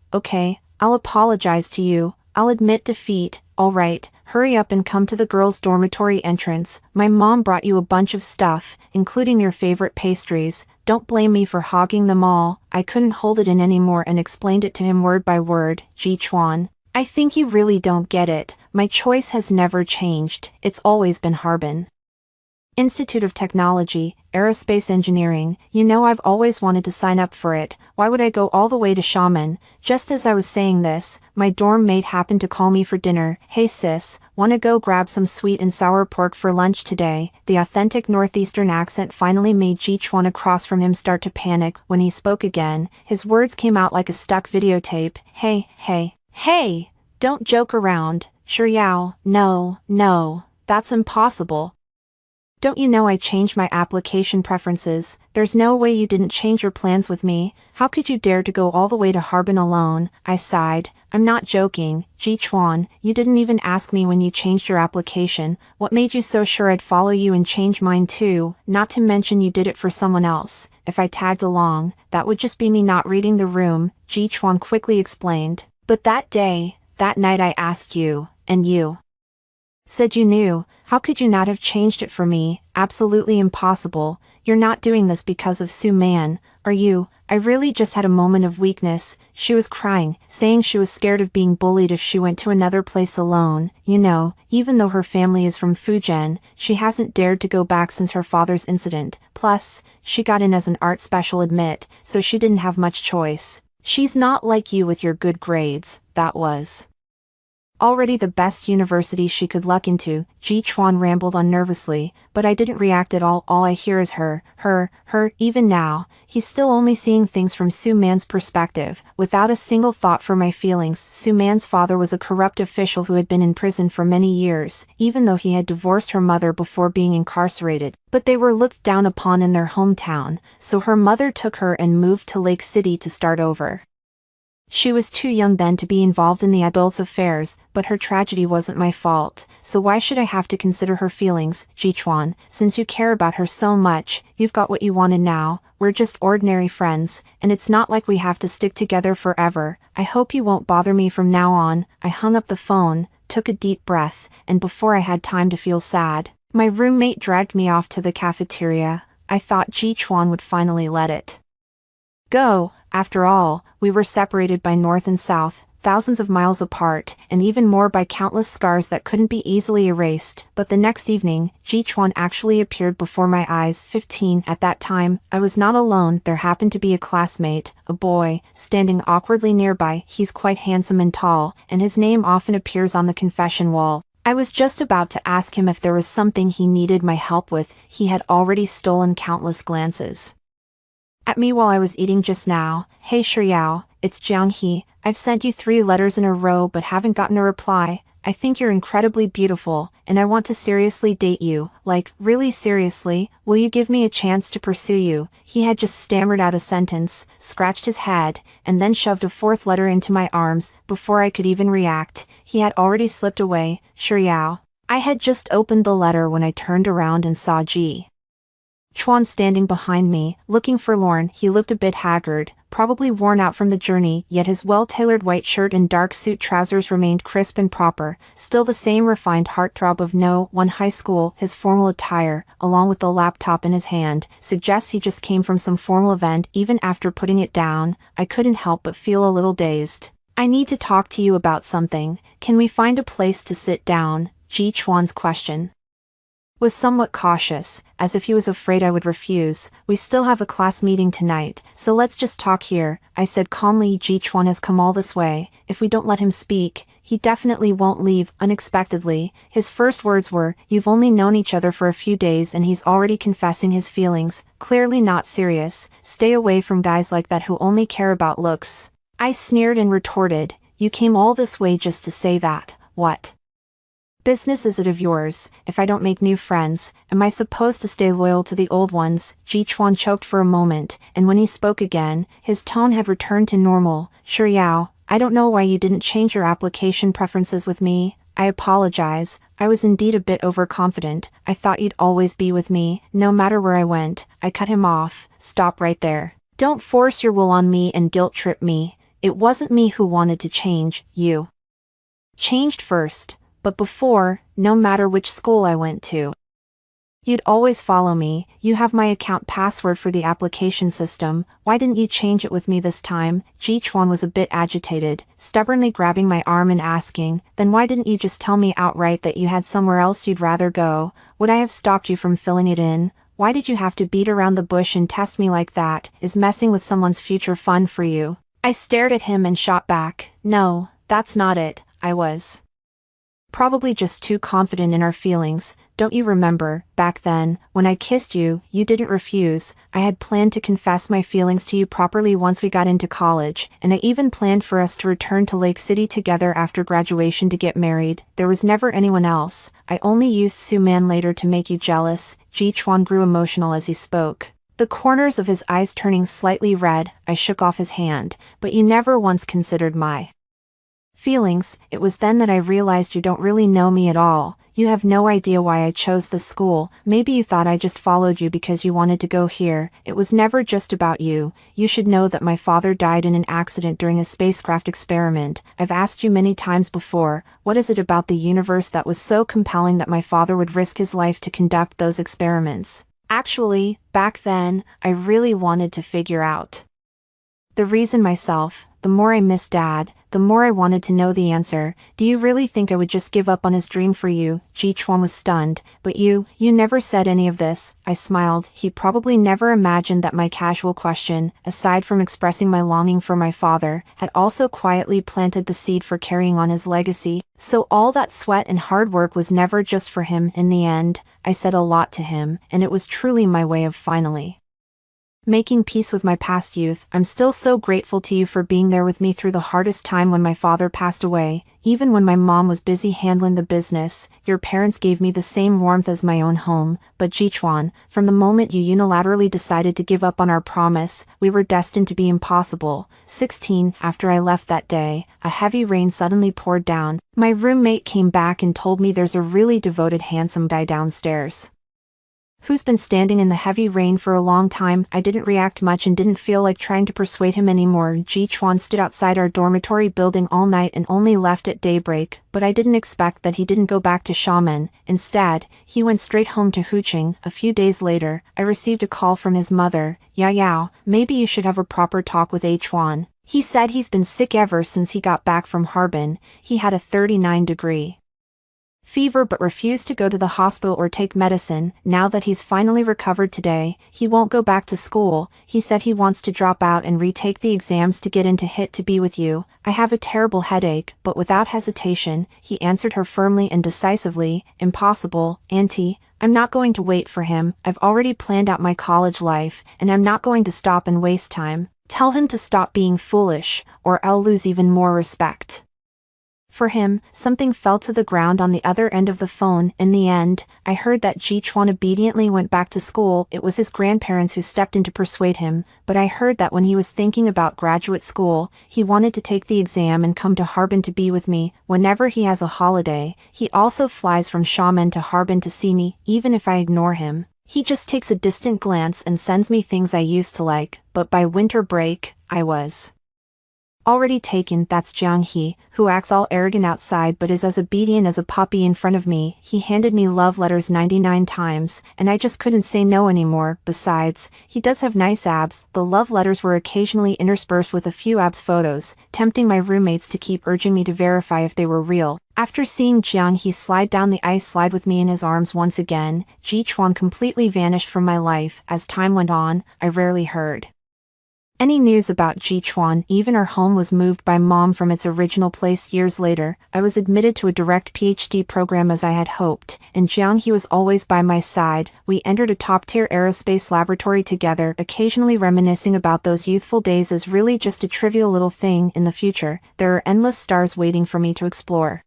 I'll apologize to you, I'll admit defeat, alright, hurry up and come to the girls' dormitory entrance. My mom brought you a bunch of stuff, including your favorite pastries. Don't blame me for hogging them all. I couldn't hold it in anymore and explained it to him word by word. Ji Chuan, I think you really don't get it. My choice has never changed, it's always been Harbin Institute of Technology, Aerospace Engineering. You know I've always wanted to sign up for it. Why would I go all the way to Xiamen? Just as I was saying this, my dorm mate happened to call me for dinner. Hey sis, wanna go grab some sweet and sour pork for lunch today? The authentic northeastern accent finally made Ji Chuan across from him start to panic. When he spoke again, his words came out like a stuck videotape. Hey, don't joke around. Xiao, no, that's impossible. Don't you know I changed my application preferences? There's no way you didn't change your plans with me. How could you dare to go all the way to Harbin alone? I sighed. I'm not joking. Ji Chuan, you didn't even ask me when you changed your application. What made you so sure I'd follow you and change mine too? Not to mention you did it for someone else. If I tagged along, that would just be me not reading the room, Ji Chuan quickly explained. But that night I asked you, and you said you knew. How could you not have changed it for me? Absolutely impossible. You're not doing this because of Su Man, are you? I really just had a moment of weakness. She was crying, saying she was scared of being bullied if she went to another place alone. You know, even though her family is from Fujian, she hasn't dared to go back since her father's incident. Plus, she got in as an art special admit, so she didn't have much choice. She's not like you with your good grades. That was already the best university she could luck into. Ji Chuan rambled on nervously, but I didn't react at all. All I hear is her. Even now, he's still only seeing things from Su Man's perspective, without a single thought for my feelings. Su Man's father was a corrupt official who had been in prison for many years, even though he had divorced her mother before being incarcerated. But they were looked down upon in their hometown, so her mother took her and moved to Lake City to start over. She was too young then to be involved in the adults' affairs, but her tragedy wasn't my fault, so why should I have to consider her feelings? Ji Chuan, since you care about her so much, you've got what you wanted now. We're just ordinary friends, and it's not like we have to stick together forever. I hope you won't bother me from now on. I hung up the phone, took a deep breath, and before I had time to feel sad, my roommate dragged me off to the cafeteria. I thought Ji Chuan would finally let it go. After all, we were separated by north and south, thousands of miles apart, and even more by countless scars that couldn't be easily erased. But the next evening, Ji Chuan actually appeared before my eyes. 15 At that time, I was not alone. There happened to be a classmate, a boy, standing awkwardly nearby. He's quite handsome and tall, and his name often appears on the confession wall. I was just about to ask him if there was something he needed my help with. He had already stolen countless glances at me while I was eating just now. Hey Xiao, it's Jiang He. I've sent you 3 letters in a row but haven't gotten a reply. I think you're incredibly beautiful, and I want to seriously date you. Like, really seriously, will you give me a chance to pursue you? He had just stammered out a sentence, scratched his head, and then shoved a 4th letter into my arms. Before I could even react, he had already slipped away. Xiao. I had just opened the letter when I turned around and saw Ji Chuan standing behind me, looking forlorn. He looked a bit haggard, probably worn out from the journey, yet his well-tailored white shirt and dark suit trousers remained crisp and proper, still the same refined heartthrob of No. 1 high school. His formal attire, along with the laptop in his hand, suggests he just came from some formal event. Even after putting it down, I couldn't help but feel a little dazed. I need to talk to you about something. Can we find a place to sit down? Ji Chuan's question was somewhat cautious, as if he was afraid I would refuse. We still have a class meeting tonight, so let's just talk here, I said calmly. Ji Chuan has come all this way. If we don't let him speak, he definitely won't leave unexpectedly. His first words were, "You've only known each other for a few days and he's already confessing his feelings, clearly not serious. Stay away from guys like that who only care about looks." I sneered and retorted, "You came all this way just to say that, what business is it of yours? If I don't make new friends, am I supposed to stay loyal to the old ones?" Jichuan choked for a moment, and when he spoke again, his tone had returned to normal. "Sure Yao, I don't know why you didn't change your application preferences with me. I apologize, I was indeed a bit overconfident. I thought you'd always be with me, no matter where I went." I cut him off. "Stop right there. Don't force your will on me and guilt trip me. It wasn't me who wanted to change, you changed first. But before, no matter which school I went to, you'd always follow me. You have my account password for the application system. Why didn't you change it with me this time?" Jichuan was a bit agitated, stubbornly grabbing my arm and asking, "Then why didn't you just tell me outright that you had somewhere else you'd rather go? Would I have stopped you from filling it in? Why did you have to beat around the bush and test me like that? Is messing with someone's future fun for you?" I stared at him and shot back, "No, that's not it. I was probably just too confident in our feelings. Don't you remember, back then, when I kissed you, you didn't refuse. I had planned to confess my feelings to you properly once we got into college, and I even planned for us to return to Lake City together after graduation to get married. There was never anyone else. I only used Su-man later to make you jealous." Jichuan grew emotional as he spoke, the corners of his eyes turning slightly red. I shook off his hand. "But you never once considered my feelings. It was then that I realized you don't really know me at all. You have no idea why I chose this school. Maybe you thought I just followed you because you wanted to go here. It was never just about you. You should know that my father died in an accident during a spacecraft experiment. I've asked you many times before, what is it about the universe that was so compelling that my father would risk his life to conduct those experiments?" Actually, back then, I really wanted to figure out the reason myself. The more I missed Dad, the more I wanted to know the answer. "Do you really think I would just give up on his dream for you?" Jichuan was stunned. "But you never said any of this." I smiled. He probably never imagined that my casual question, aside from expressing my longing for my father, had also quietly planted the seed for carrying on his legacy. So all that sweat and hard work was never just for him. In the end, I said a lot to him, and it was truly my way of finally making peace with my past youth. "I'm still so grateful to you for being there with me through the hardest time when my father passed away. Even when my mom was busy handling the business, your parents gave me the same warmth as my own home." But Jichuan, from the moment you unilaterally decided to give up on our promise, we were destined to be impossible. 16. After I left that day, a heavy rain suddenly poured down. My roommate came back and told me there's a really devoted handsome guy downstairs who's been standing in the heavy rain for a long time. I didn't react much and didn't feel like trying to persuade him anymore. Jichuan stood outside our dormitory building all night and only left at daybreak, but I didn't expect that he didn't go back to Xiamen. Instead, he went straight home to Huqing. A few days later, I received a call from his mother. "Yao, maybe you should have a proper talk with H1. He said he's been sick ever since he got back from Harbin. He had a 39-degree fever but refused to go to the hospital or take medicine. Now that he's finally recovered today, he won't go back to school. He said he wants to drop out and retake the exams to get into HIT to be with you. I have a terrible headache." But without hesitation, he answered her firmly and decisively, "Impossible, Auntie. I'm not going to wait for him. I've already planned out my college life, and I'm not going to stop and waste time. Tell him to stop being foolish, or I'll lose even more respect for him." Something fell to the ground on the other end of the phone. In the end, I heard that Jichuan obediently went back to school. It was his grandparents who stepped in to persuade him, but I heard that when he was thinking about graduate school, he wanted to take the exam and come to Harbin to be with me. Whenever he has a holiday, he also flies from Xiamen to Harbin to see me. Even if I ignore him, he just takes a distant glance and sends me things I used to like. But by winter break, I was already taken. That's Jiang He, who acts all arrogant outside but is as obedient as a puppy in front of me. He handed me love letters 99 times, and I just couldn't say no anymore. Besides, he does have nice abs. The love letters were occasionally interspersed with a few abs photos, tempting my roommates to keep urging me to verify if they were real. After seeing Jiang He slide down the ice slide with me in his arms once again, Jichuan completely vanished from my life. As time went on, I rarely heard Any news about Jichuan? Even our home was moved by mom from its original place years later. I was admitted to a direct PhD program as I had hoped. In Jiang he was always by my side. We entered a top-tier aerospace laboratory together, occasionally reminiscing about those youthful days as really just a trivial little thing in the future. There are endless stars waiting for me to explore.